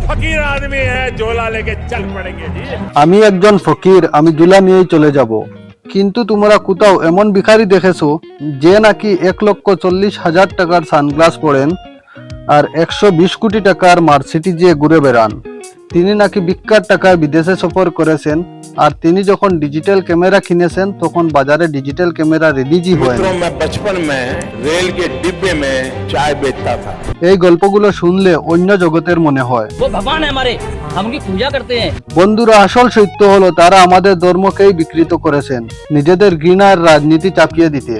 फकीर आदमी है, झोला लेके चल पड़ेंगे जी। আমি একজন ফকির, আমি জুলা নিয়েই চলে যাব। কিন্তু তোমরা কোথাও এমন ভিখারি দেখেছো যে নাকি 1,40,000 টাকার সানগ্লাস পরেন আর 120 কোটি টাকার মার্সিডিজে ঘুরে বেড়ান? তিনি নাকি বিখ্যাত টাকায় বিদেশে সফর করেছেন, আর তিনি যখন ডিজিটাল ক্যামেরা কিনেছেন তখন বাজারে ডিজিটাল ক্যামেরা রিলিজই হয় না। मैं बचपन में रेल के डिब्बे में चाय बेचता था। এই গল্পগুলো শুনলে অন্য জগতের মনে হয়। वो भगवान है हमारे, हम उनकी पूजा करते हैं। বন্ধুরা, আসল সত্য হলো তারা আমাদের ধর্মকেই বিকৃত করেছেন নিজেদের ঘৃণার রাজনীতি চাপিয়ে দিতে।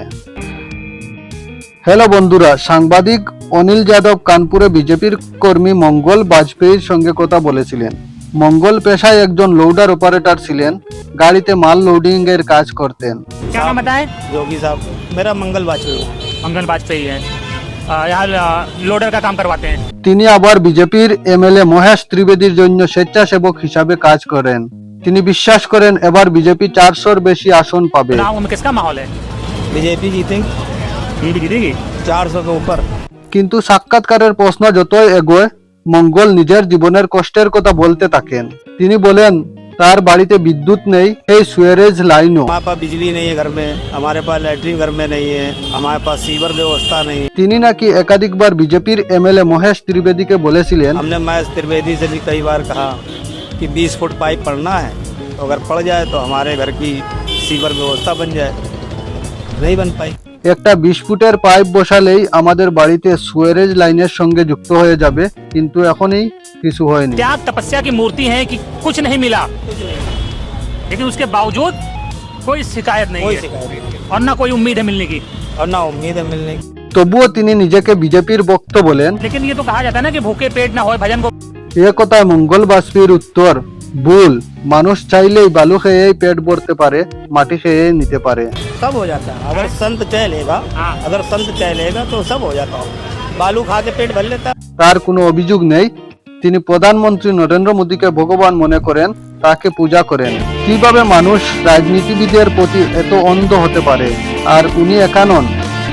হ্যালো বন্ধুরা, সাংবাদিক অনিল যাদব কানপুরে বিজেপির কর্মী মঙ্গল বাজপেয়ীর সঙ্গে কথা বলেছিলেন। মঙ্গল পেশায় একজন লোডার অপারেটর ছিলেন, গাড়িতে মাল লোডিং এর কাজ করতেন। क्या नाम बताएं? योगी साहब, मेरा मंगल वाजपेयी। मंगल वाजपेयी है। यहाँ लोडर का काम करवाते हैं। তিনি আবার বিজেপির এমএলএ মহেশ ত্রিবেদীর জন্য স্বেচ্ছাসেবক হিসাবে কাজ করেন। তিনি বিশ্বাস করেন এবার বিজেপি 400-র বেশি আসন পাবে। चुनाव में किसका माहौल है? बीजेपी जीतेंगे बीजेपी जीतेगी। 400 के ऊपर। কিন্তু সাক্ষাৎকারের প্রশ্ন যতই এগোয় মঙ্গল নিজের জীবনের কষ্টের কথা বলতে থাকেন। তিনি বলেন তার বাড়িতে বিদ্যুৎ নেই, এই সুয়েরেজ লাইনও। हमारे पास बिजली नहीं है घर में, हमारे पास लैट्रिन घर में नहीं है, हमारे पास सीवर व्यवस्था नहीं है। তিনি নাকি একাধিকবার বিজেপির এমএলএ মহেশ ত্রিবেদীকে বলেছিলেন हमने महेश त्रिवेदी से भी कई बार कहा कि 20 फुट पाइप पड़ना है, तो अगर पड़ जाए तो हमारे घर की सीवर व्यवस्था बन जाए। नहीं बन पाई। একটা 20 ফুটের পাইপ বসালেই আমাদের বাড়িতে সুয়েরেজ লাইনের সঙ্গে যুক্ত হয়ে যাবে, কিন্তু এখনই কিছু হয়নি। त्याग तपस्या की मूर्ति है कि कुछ नहीं मिला, लेकिन उसके बावजूद कोई शिकायत नहीं है और ना कोई उम्मीद है मिलने की। और ना उम्मीद है मिलने की। তবুও তিনি নিজেকে বিজেপির ভক্ত বলেন। लेकिन ये तो कहा जाता है ना कि भूखे पेट ना होए भजन को। এ কথায় মঙ্গল বাজপেয়ীর উত্তর, ভুল। মানুষ চাইলেই বালু খেয়েই পেট ভরতে পারে, মাটি খেয়েই নিতে পারে। सब हो जाता है अगर संत चाह लेगा। हाँ। अगर संत चाह लेगा तो सब हो जाता है। बालू खा के पेट भर लेता है। তার কোনো অভিযোগ নেই। তিনি প্রধানমন্ত্রী নরেন্দ্র মোদীকে ভগবান মনে করেন, তাকে পূজা করেন। কিভাবে মানুষ রাজনীতিবিদের প্রতি এত অন্ধ হতে পারে? আর উনি একা নন,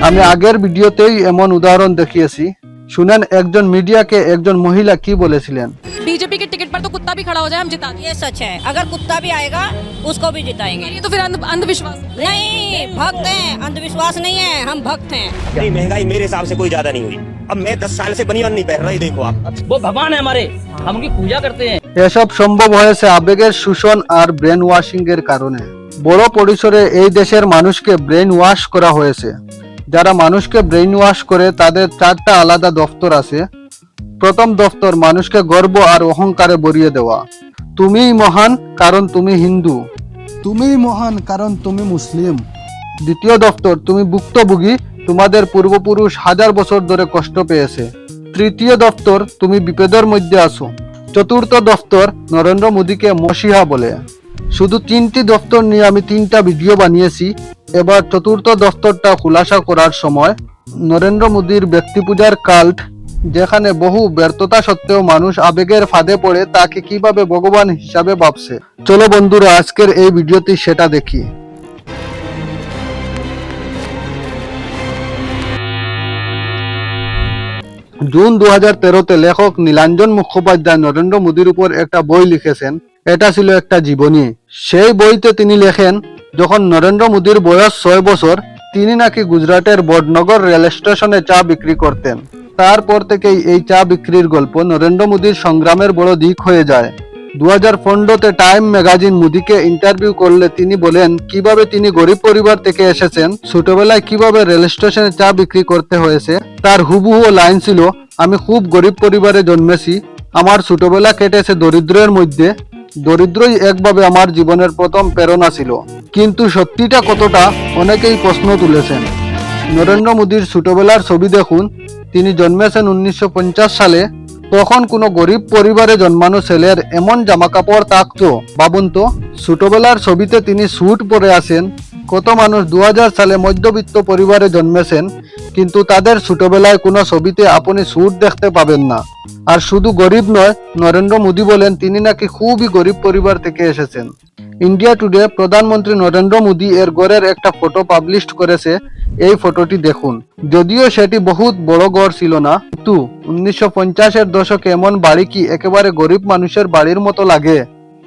আমি আগের ভিডিওতেই এমন উদাহরণ দেখিয়েছি। শুনেন একজন মিডিয়াকে একজন মহিলা কি বলেছিলেন। बीजेपी के टिकट पर तो कुत्ता भी खड़ा हो जाए हम जिता देंगे। ये सच है, अगर कुत्ता भी आएगा उसको भी जिताएंगे। ये तो फिर अंधविश्वास है। नहीं, भक्त हैं, अंधविश्वास नहीं है, हम भक्त हैं। नहीं, महंगाई मेरे हिसाब से कोई ज्यादा नहीं हुई। अब मैं 10 साल से बनियान नहीं पहन रहा, ये देखो आप। वो भगवान है हमारे, हम उनकी पूजा करते हैं। এসব সম্ভব হয়েছে আবেগের শোষণ আর ব্রেন ওয়াশিং এর কারণে। বড় পরিসরে এই দেশের মানুষকে ব্রেন ওয়াশ করা হয়েছে। যারা মানুষকে ব্রেন ওয়াশ করে তাদের 4টা আলাদা দফতর আছে। প্রথম দফতর মানুষকে গর্ব আর অহংকারে ভরিয়ে দেওয়া। তুমিই মহান কারণ তুমি হিন্দু, তুমিই মহান কারণ তুমি মুসলিম। দ্বিতীয় দফতর তুমি ভুক্তভোগী, তোমাদের পূর্বপুরুষ 1000 বছর ধরে কষ্ট পেয়েছে। তৃতীয় দফতর তুমি বিপদের মধ্যে আছো। চতুর্থ দফতর নরেন্দ্র মোদীকে মসিহা বলে। শুধু 3টি দফতর নিয়ে আমি 3টা ভিডিও বানিয়েছি। এবার চতুর্থ দফতরটা খুলাসা করার সময়। নরেন্দ্র মোদীর ব্যক্তি পূজার কাল্ট, যেখানে বহু ব্যর্থতা সত্ত্বেও মানুষ আবেগের ফাঁদে পড়ে তাকে কিভাবে ভগবান হিসাবে ভাবছে। চলো বন্ধুরা, আজকের এই ভিডিওতে সেটা দেখি। জুন 2013-তে লেখক নীলাঞ্জন মুখোপাধ্যায় নরেন্দ্র মোদীর উপর একটা বই লিখেছেন। এটা ছিল একটা জীবনী। সেই বইতে তিনি লেখেন, যখন নরেন্দ্র মোদীর বয়স 6 বছর, তিনি নাকি গুজরাটের বডনগর রেল স্টেশনে চা বিক্রি করতেন। তারপর থেকেই এই চা বিক্রির গল্প নরেন্দ্র মোদীর সংগ্রামের বড় দিক হয়ে যায়। 2015-তে টাইম ম্যাগাজিন মোদীকে ইন্টারভিউ করলে তিনি বলেন কিভাবে তিনি গরিব পরিবার থেকে এসেছেন, ছোটবেলায় কিভাবে রেল স্টেশনে চা বিক্রি করতে হয়েছে। তার হুবহু লাইন ছিল, আমি খুব গরিব পরিবারে জন্মেছি, আমার ছোটবেলা কেটেছে দরিদ্রের মধ্যে, দরিদ্রই একভাবে আমার জীবনের প্রথম প্রেরণা ছিল। কিন্তু সত্যিটা কতটা, অনেকেই প্রশ্ন তুলেছেন। নরেন্দ্র মোদীর ছোটবেলার ছবি দেখুন। তিনি জন্মেছেন 1950 সালে। তখন কোনো গরিব পরিবারে জন্মানো ছেলের এমন জামা কাপড় থাকতো? ভাবুন তো। ছোটবেলার ছবিতে তিনি স্যুট পরে আছেন। কত মানুষ 2000 সালে মধ্যবিত্ত পরিবারে জন্মেছেন, কিন্তু তাদের ছোটবেলায় কোনো ছবিতে আপনি স্যুট দেখতে পাবেন না। আর শুধু গরিব নয়, নরেন্দ্র মোদী বলেন তিনি নাকি খুবই গরিব পরিবার থেকে এসেছেন। ইন্ডিয়া টুডে প্রধানমন্ত্রী নরেন্দ্র মোদী এর গড়ের একটা ফটো পাবলিশ করেছে। এই ফটোটি দেখুন। যদিও সেটি বহুত বড় গড় ছিল না, কিন্তু 1950-এর দশকে এমন বাড়ি কি একেবারে গরিব মানুষের বাড়ির মতো লাগে?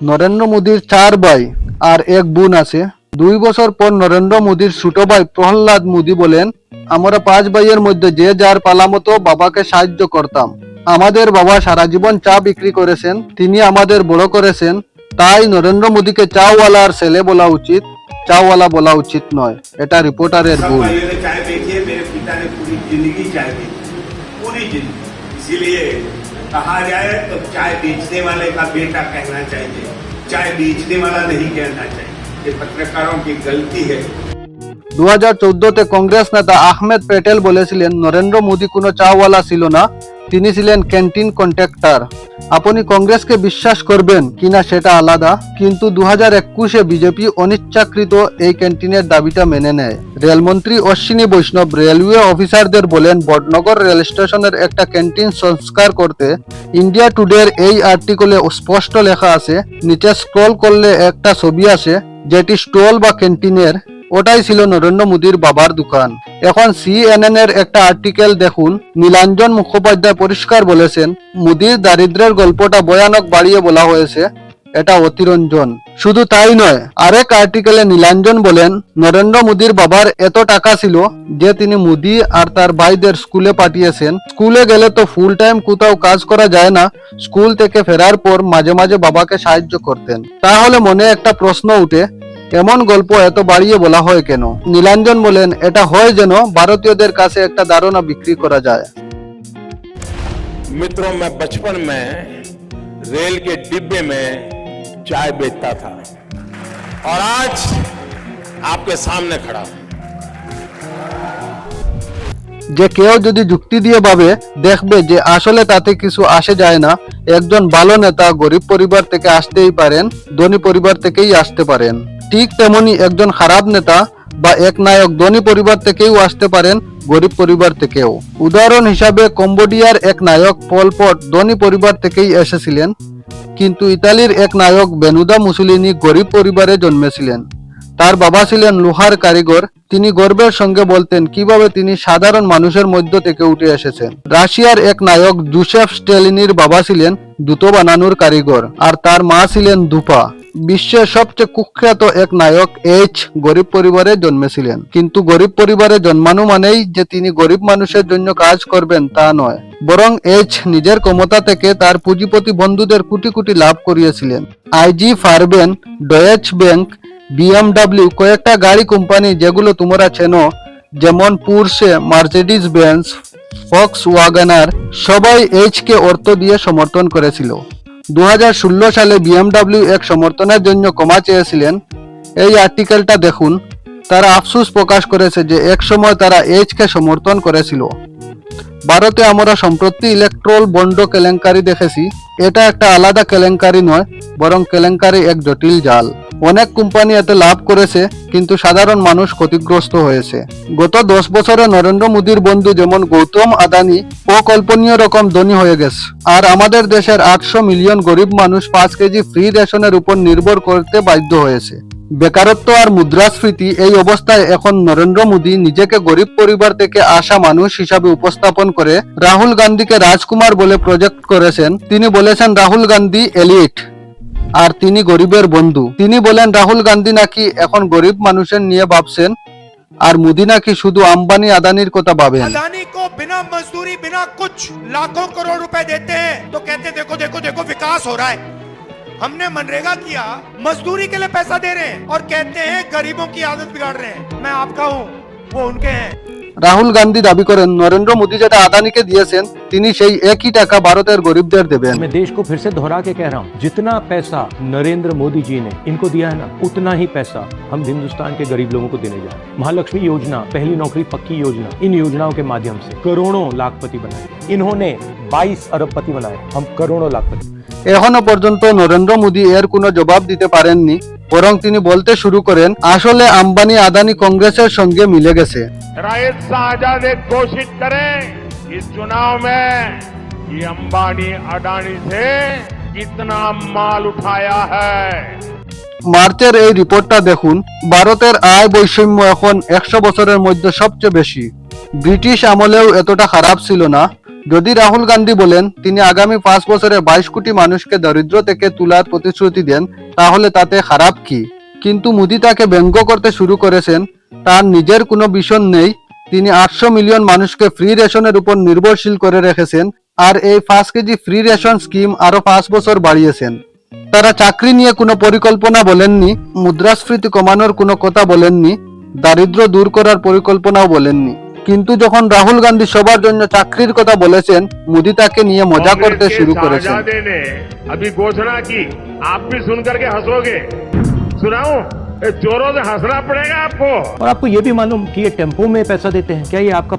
নরেন্দ্র মোদীর 4 ভাই আর এক বোন আছে। 2 বছর পর নরেন্দ্র মোদীর ছোট ভাই প্রহ্লাদ মোদী বলেন, আমরা 5 ভাইয়ের মধ্যে যে যার পালা মতো বাবাকে সাহায্য করতাম। আমাদের বাবা সারা জীবন চা বিক্রি করেছেন, তিনি আমাদের বড় করেছেন। তাই নরেন্দ্র মোদীকে চাওয়ালার ছেলে বলা উচিত, চাওয়ালা বলা উচিত নয়। এটা রিপোর্টারের ভুল। भाइयों ने चाय बेची है, मेरे पिता ने पूरी जिंदगी चाय बेची, पूरी जिंदगी। इसीलिए कहा जाए तो चाय बेचने वाले का बेटा कहना चाहिए, चाय बेचने वाला नहीं कहना चाहिए। ये पत्रकारों की गलती है। 2014-তে কংগ্রেস নেতা আহমেদ প্যাটেল বলেছিলেন নরেন্দ্র মোদী কোনো চাওয়ালা ছিল না, তিনি ছিলেন ক্যান্টিন কন্ট্রাক্টর। আপনি কংগ্রেসকে বিশ্বাস করবেন কিনা সেটা আলাদা, কিন্তু 2021-এ বিজেপি অনিচ্ছাকৃত এই ক্যান্টিনের দাবিটা মেনে নেয়। রেলমন্ত্রী অশ্বিনী বৈষ্ণব রেলওয়ে অফিসারদের বলেন বটনগর রেল স্টেশনের একটা ক্যান্টিন সংস্কার করতে। ইন্ডিয়া টুডের এই আর্টিকেলে স্পষ্ট লেখা আছে, নিচে স্ক্রল করলে একটা ছবি আসে যেটি স্টল বা ক্যান্টিনের। ওটাই ছিল নরেন্দ্র মোদীর বাবার দোকান। এখন CNN এর একটা আর্টিকেল দেখুন। নীলাঞ্জন মুখোপাধ্যায় পরিষ্কার বলেছেন মোদীর দারিদ্র্যের গল্পটা ভয়ানক বাড়িয়ে বলা হয়েছে, এটা অতিরঞ্জন। শুধু তাই নয়, আরেক আর্টিকেলে নীলাঞ্জন বলেন নরেন্দ্র মোদীর বাবার এত টাকা ছিল যে তিনি মোদী আর তার ভাইদের স্কুলে পাঠিয়েছেন। স্কুলে গেলে তো ফুল টাইম কোথাও কাজ করা যায় না, স্কুল থেকে ফেরার পর মাঝে মাঝে বাবাকে সাহায্য করতেন। তাহলে মনে একটা প্রশ্ন উঠে, এমন গল্প এত বাড়িয়ে বলা হয় কেন? নীলাঞ্জন বলেন এটা হয় যেন ভারতীয়দের কাছে একটা ধারণা বিক্রি করা যায়। मित्रों, मैं बचपन में रेल के डिब्बे में चाय बेचता था और आज आपके सामने खड़ा हूं। যে কেউ যদি যুক্তি দিয়ে ভাবে দেখবে যে আসলে তাতে কিছু আসে যায় না। একজন ভালো নেতা গরিব পরিবার থেকে আসতেই পারেন, ধনী পরিবার থেকেই আসতে পারেন। ঠিক তেমনি একজন খারাপ নেতা বা এক নায়ক ধনী পরিবার থেকেও আসতে পারেন, গরিব পরিবার থেকেও। উদাহরণ হিসাবে কম্বোডিয়ার এক নায়ক পল পট ধনী পরিবার থেকেই এসেছিলেন, কিন্তু ইতালির এক নায়ক বেনুদা মুসোলিনি গরিব পরিবারে জন্মেছিলেন। তার বাবা ছিলেন লোহার কারিগর। তিনি গর্বের সঙ্গে বলতেন কিভাবে তিনি সাধারণ মানুষের মধ্য থেকে উঠে এসেছেন। রাশিয়ার এক নায়ক জোসেফ স্ট্যালিনের বাবা ছিলেন জুতো বানানোর কারিগর আর তার মা ছিলেন ধূপা। বিশ্বের সবচেয়ে কুখ্যাত এক নায়ক এইচ গরিব পরিবারে জন্মেছিলেন, কিন্তু গরিব পরিবারে জন্মানো মানেই যে তিনি গরিব মানুষের জন্য কাজ করবেন তা নয়, বরং এইচ নিজের ক্ষমতা থেকে তার পুঁজিপতি বন্ধুদের কোটি কোটি লাভ করিয়েছিলেন। আইজি ফারবেন, ডয়েচ ব্যাংক, BMW কয়েকটা গাড়ি কোম্পানি যেগুলো তোমরা চেনো, যেমন পুরসে, মার্সিডিজ বেঞ্জ, ফক্স ওয়াগনার, সবাই এইচ কে অর্থ দিয়ে সমর্থন করেছিল। 2016 সালে BMW এক সমর্থনের জন্য ক্ষমা চেয়েছিলেন। এই আর্টিকেলটা দেখুন। তারা আফসোস প্রকাশ করেছে যে এক সময় তারা এইচ কে সমর্থন করেছিল। ভারতে আমরা সম্প্রতি ইলেকট্রল বন্ড কেলেঙ্কারি দেখেছি। এটা একটা আলাদা কেলেঙ্কারি নয়, বরং কেলেঙ্কারি এক জটিল জাল। অনেক কোম্পানি এতে লাভ করেছে, কিন্তু সাধারণ মানুষ ক্ষতিগ্রস্ত হয়েছে। গত 10 বছরে নরেন্দ্র মোদীর বন্ধু যেমন গৌতম আদানি অকল্পনীয় রকম ধনী হয়ে গেছে, আর আমাদের দেশের 800 মিলিয়ন গরিব মানুষ 5 কেজি ফ্রি রেশনের উপর নির্ভর করতে বাধ্য হয়েছে। বেকারত্ব আর মুদ্রাস্ফীতি এই অবস্থায় এখন নরেন্দ্র মোদী নিজেকে গরিব পরিবার থেকে আসা মানুষ হিসাবে উপস্থাপন করে রাহুল গান্ধীকে রাজকুমার বলে প্রজেক্ট করেছেন। তিনি বলেছেন রাহুল গান্ধী এলিট আর তিনি গরিবের বন্ধু। তিনি বলেন রাহুল গান্ধী নাকি এখন গরিব মানুষের নিয়ে ভাবছেন আর মোদী নাকি শুধু আম্বানি আদানির কথা ভাবেন। अदानी को बिना मजदूरी बिना कुछ लाखों करोड़ रुपए देते हैं तो कहते देखो देखो देखो विकास हो रहा है। हमने मनरेगा किया, मजदूरी के लिए पैसा दे रहे हैं और कहते हैं गरीबों की आदत बिगाड़ रहे हैं। मैं आपका हूँ, वो उनके हैं। রাহুল গান্ধী দাবি করেন নরেন্দ্র মোদী যেটা আদানিকে দিয়েছেন তিনি সেই একই টাকা ভারতের গরিবদের দেবেন। मैं देश को फिर से दोहरा के कह रहा हूँ, जितना पैसा नरेंद्र मोदी जी ने इनको दिया है ना, उतना ही पैसा हम हिंदुस्तान के गरीब लोगों को देने जा रहे हैं। महालक्ष्मी योजना, पहली नौकरी पक्की योजना, इन योजनाओं के माध्यम से करोड़ों लाखपति बनाए। इन्होंने 22 अरबपति बनाए, हम करोड़ों लाखपति। এখনো পর্যন্ত নরেন্দ্র মোদী এর কোনো জবাব দিতে পারেননি, বরং তিনি বলতে শুরু করেন আসলে আম্বানি আদানি কংগ্রেসের সঙ্গে মিলে গেছে। राइट आजाद घोषित करें इस चुनाव में कि अंबानी अडानी से कितना माल उठाया है। মার্চের এই রিপোর্টটা দেখুন। ভারতের আয় বৈষম্য এখন 100 বছরের মধ্যে সবচেয়ে বেশি। ব্রিটিশ আমলেও এতটা খারাপ ছিল না। যদি রাহুল গান্ধী বলেন তিনি আগামী 5 বছরে 22 কোটি মানুষকে দরিদ্র থেকে তোলার প্রতিশ্রুতি দেন, তাহলে তাতে খারাপ কি? কিন্তু মোদি তাকে ব্যঙ্গ করতে শুরু করেছেন। তার নিজের কোনো ভিশন নেই। তিনি 800 মিলিয়ন মানুষকে ফ্রি রেশনের উপর নির্ভরশীল করে রেখেছেন, আর এই 5 কেজি ফ্রি রেশন স্কিম আরো 5 বছর বাড়িয়েছেন। তারা চাকরি নিয়ে কোনো পরিকল্পনা বলেননি, মুদ্রাস্ফীতি কমানোর কোনো কথা বলেননি, দারিদ্র্য দূর করার পরিকল্পনাও বলেননি। কিন্তু যখন রাহুল গান্ধী সবার জন্য চাকরির কথা বলেছেন, মোদি তাকে নিয়ে মজা করতে শুরু করেছেন। अभी घोषणा की, आप भी सुनकर के हंसोगे। सुनाऊं? जोरों से हंसना पड़ेगा आपको। और आपको ये भी मालूम कि ये टेम्पो में पैसा देते हैं, क्या ये आपका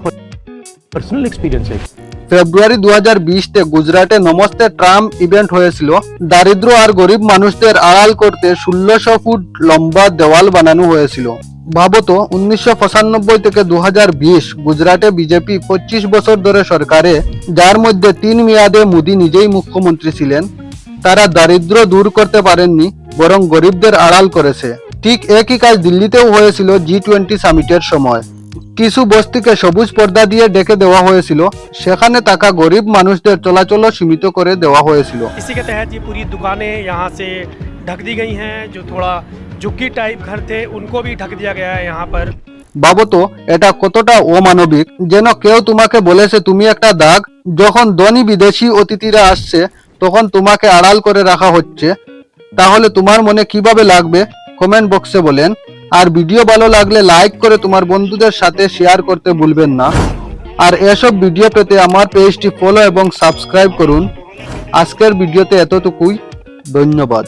पर्सनल एक्सपीरियंस है? ফেব্রুয়ারি 2020-তে গুজরাটে নমস্তে ট্রাম্প ইভেন্ট হয়েছিল। দারিদ্র আর গরিব মানুষদের আড়াল করতে 1600 ফুট লম্বা দেওয়াল বানানো হয়েছিল। ভাবতো 1995 থেকে 2020 গুজরাটে বিজেপি 25 বছর ধরে সরকারে, যার মধ্যে 3 মেয়াদে মোদি নিজেই মুখ্যমন্ত্রী ছিলেন, তারা দারিদ্র দূর করতে পারেননি, বরং গরিবদের আড়াল করেছে। ঠিক একই কাজ দিল্লিতেও হয়েছিল G20 সামিটের সময়। কিছু বস্তিকে সবুজ পর্দা দিয়ে ঢেকে দেওয়া হয়েছিল, সেখানে থাকা গরিব মানুষদের চলাচল সীমিত করে দেওয়া হয়েছিল। इसी के तहत ये पूरी दुकानें यहाँ से ढक दी गई हैं। जो थोड़ा झुग्गी टाइप घर थे उनको भी ढक दिया गया है यहाँ पर। ভাবতো এটা কতটা অমানবিক, যেন কেউ তোমাকে বলেছে তুমি একটা দাগ। যখন ধনী বিদেশি অতিথিরা আসছে তখন তোমাকে আড়াল করে রাখা হচ্ছে। তাহলে তোমার মনে কিভাবে লাগবে? কমেন্ট বক্সে বলেন। আর ভিডিও ভালো লাগলে লাইক করে তোমার বন্ধুদের সাথে শেয়ার করতে ভুলবেন না। আর এসব ভিডিও পেতে আমার পেজটি ফলো এবং সাবস্ক্রাইব করুন। আজকের ভিডিওতে এতটুকুই। ধন্যবাদ।